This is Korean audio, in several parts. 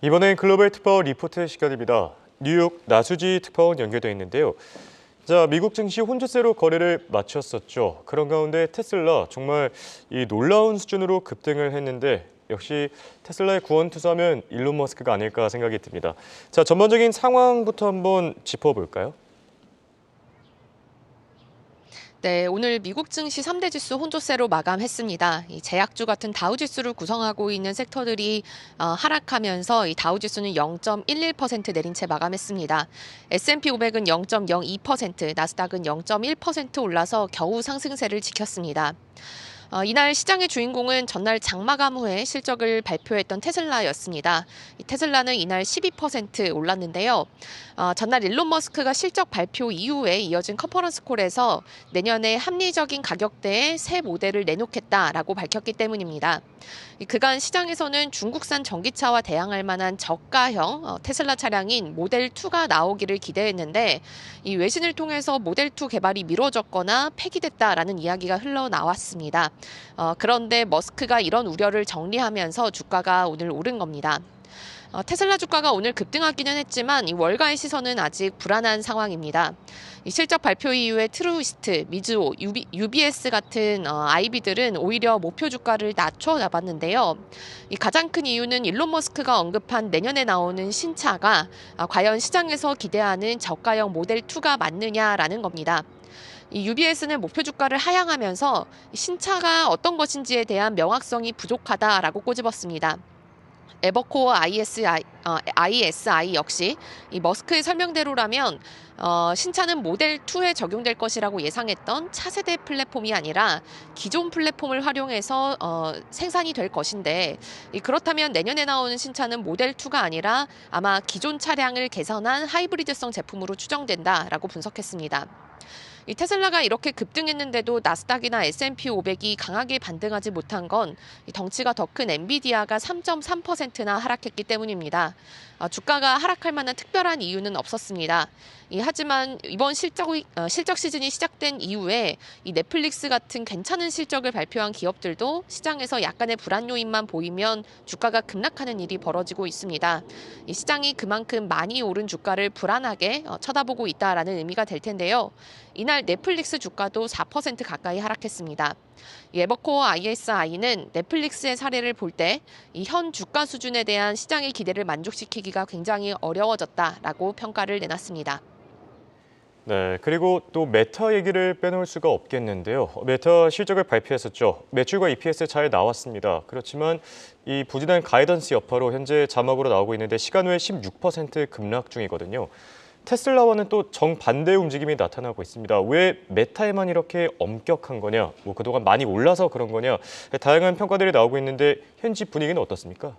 이번엔 글로벌 특파원 리포트 시간입니다. 뉴욕 나수지 특파원 연결돼 있는데요. 자, 미국 증시 혼조세로 거래를 마쳤었죠. 그런 가운데 테슬라 정말 이 놀라운 수준으로 급등을 했는데 역시 테슬라에 구원 투수하면 일론 머스크가 아닐까 생각이 듭니다. 자, 전반적인 상황부터 한번 짚어볼까요? 네, 오늘 미국 증시 3대 지수 혼조세로 마감했습니다. 이 제약주 같은 다우 지수를 구성하고 있는 섹터들이 하락하면서 이 다우 지수는 0.11% 내린 채 마감했습니다. S&P 500은 0.02%, 나스닥은 0.1% 올라서 겨우 상승세를 지켰습니다. 이날 시장의 주인공은 전날 장마감 후에 실적을 발표했던 테슬라였습니다. 이 테슬라는 이날 12% 올랐는데요. 전날 일론 머스크가 실적 발표 이후에 이어진 컨퍼런스 콜에서 내년에 합리적인 가격대의 새 모델을 내놓겠다라고 밝혔기 때문입니다. 그간 시장에서는 중국산 전기차와 대항할 만한 저가형 테슬라 차량인 모델2가 나오기를 기대했는데 이 외신을 통해서 모델2 개발이 미뤄졌거나 폐기됐다라는 이야기가 흘러나왔습니다. 그런데 머스크가 이런 우려를 정리하면서 주가가 오늘 오른 겁니다. 테슬라 주가가 오늘 급등하기는 했지만 이 월가의 시선은 아직 불안한 상황입니다. 이 실적 발표 이후에 트루이스트, 미즈호, UBS 같은 IB들은 오히려 목표 주가를 낮춰 잡았는데요. 이 가장 큰 이유는 일론 머스크가 언급한 내년에 나오는 신차가 과연 시장에서 기대하는 저가형 모델2가 맞느냐라는 겁니다. 이 UBS는 목표 주가를 하향하면서 신차가 어떤 것인지에 대한 명확성이 부족하다라고 꼬집었습니다. 에버코어 ISI 역시 이 머스크의 설명대로라면 신차는 모델2에 적용될 것이라고 예상했던 차세대 플랫폼이 아니라 기존 플랫폼을 활용해서 생산이 될 것인데 그렇다면 내년에 나오는 신차는 모델2가 아니라 아마 기존 차량을 개선한 하이브리드성 제품으로 추정된다라고 분석했습니다. 이 테슬라가 이렇게 급등했는데도 나스닥이나 S&P 500이 강하게 반등하지 못한 건 덩치가 더 큰 엔비디아가 3.3%나 하락했기 때문입니다. 주가가 하락할 만한 특별한 이유는 없었습니다. 하지만 이번 실적 시즌이 시작된 이후에 이 넷플릭스 같은 괜찮은 실적을 발표한 기업들도 시장에서 약간의 불안 요인만 보이면 주가가 급락하는 일이 벌어지고 있습니다. 이 시장이 그만큼 많이 오른 주가를 불안하게 쳐다보고 있다라는 의미가 될 텐데요. 이날 넷플릭스 주가도 4% 가까이 하락했습니다. 에버코어 ISI는 넷플릭스의 사례를 볼 때 이 현 주가 수준에 대한 시장의 기대를 만족시키기가 굉장히 어려워졌다라고 평가를 내놨습니다. 네, 그리고 또 메타 얘기를 빼놓을 수가 없겠는데요. 메타 실적을 발표했었죠. 매출과 EPS 잘 나왔습니다. 그렇지만 이 부진한 가이던스 여파로 현재 자막으로 나오고 있는데 시간 외에 16% 급락 중이거든요. 테슬라와는 또 정반대 움직임이 나타나고 있습니다. 왜 메타에만 이렇게 엄격한 거냐? 뭐 그동안 많이 올라서 그런 거냐? 다양한 평가들이 나오고 있는데 현지 분위기는 어떻습니까?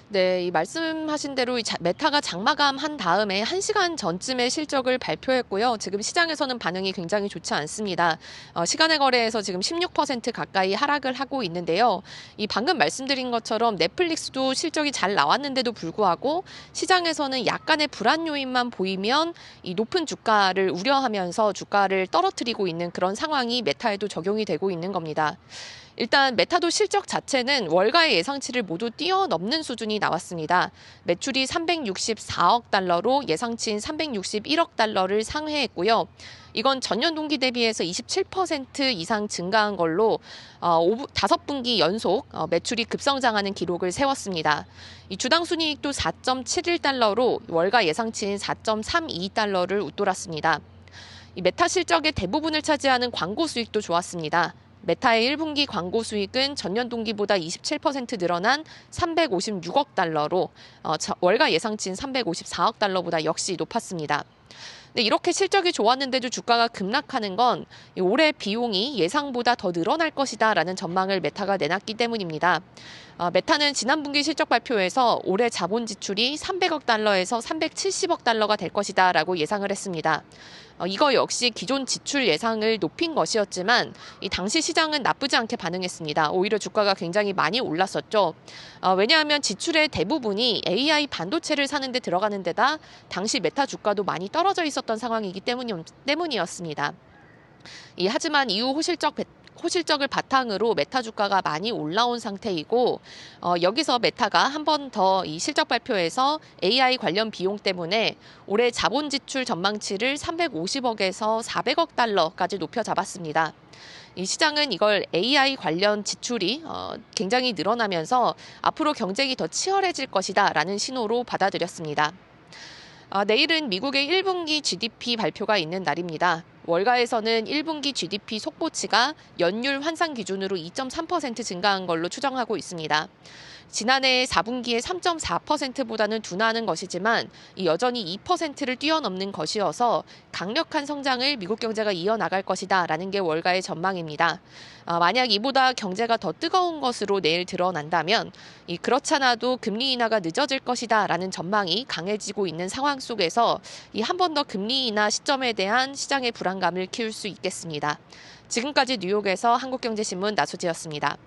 네, 이 말씀하신 대로 메타가 장마감 한 다음에 1시간 전쯤에 실적을 발표했고요. 지금 시장에서는 반응이 굉장히 좋지 않습니다. 시간의 거래에서 지금 16% 가까이 하락을 하고 있는데요. 이 방금 말씀드린 것처럼 넷플릭스도 실적이 잘 나왔는데도 불구하고 시장에서는 약간의 불안 요인만 보이면 이 높은 주가를 우려하면서 주가를 떨어뜨리고 있는 그런 상황이 메타에도 적용이 되고 있는 겁니다. 일단 메타도 실적 자체는 월가의 예상치를 모두 뛰어넘는 수준이 나왔습니다. 매출이 364억 달러로 예상치인 361억 달러를 상회했고요. 이건 전년 동기 대비해서 27% 이상 증가한 걸로 5분기 연속 매출이 급성장하는 기록을 세웠습니다. 이 주당 순이익도 4.71달러로 월가 예상치인 4.32달러를 웃돌았습니다. 이 메타 실적의 대부분을 차지하는 광고 수익도 좋았습니다. 메타의 1분기 광고 수익은 전년 동기보다 27% 늘어난 356억 달러로 월가 예상치인 354억 달러보다 역시 높았습니다. 근데 이렇게 실적이 좋았는데도 주가가 급락하는 건 올해 비용이 예상보다 더 늘어날 것이다라는 전망을 메타가 내놨기 때문입니다. 메타는 지난 분기 실적 발표에서 올해 자본 지출이 300억 달러에서 370억 달러가 될 것이다라고 예상을 했습니다. 이거 역시 기존 지출 예상을 높인 것이었지만 이 당시 시장은 나쁘지 않게 반응했습니다. 오히려 주가가 굉장히 많이 올랐었죠. 왜냐하면 지출의 대부분이 AI 반도체를 사는 데 들어가는 데다 당시 메타 주가도 많이 떨어져 있었던 상황이기 때문이었습니다. 하지만 이후 호실적을 바탕으로 메타 주가가 많이 올라온 상태이고 여기서 메타가 한 번 더 이 실적 발표에서 AI 관련 비용 때문에 올해 자본 지출 전망치를 350억에서 400억 달러까지 높여 잡았습니다. 이 시장은 이걸 AI 관련 지출이 굉장히 늘어나면서 앞으로 경쟁이 더 치열해질 것이다라는 신호로 받아들였습니다. 내일은 미국의 1분기 GDP 발표가 있는 날입니다. 월가에서는 1분기 GDP 속보치가 연율 환산 기준으로 2.3% 증가한 걸로 추정하고 있습니다. 지난해 4분기에 3.4%보다는 둔화하는 것이지만 여전히 2%를 뛰어넘는 것이어서 강력한 성장을 미국 경제가 이어나갈 것이다라는 게 월가의 전망입니다. 만약 이보다 경제가 더 뜨거운 것으로 내일 드러난다면 그렇잖아도 금리 인하가 늦어질 것이다라는 전망이 강해지고 있는 상황 속에서 한 번 더 금리 인하 시점에 대한 시장의 불안감을 키울 수 있겠습니다. 지금까지 뉴욕에서 한국경제신문 나수지였습니다.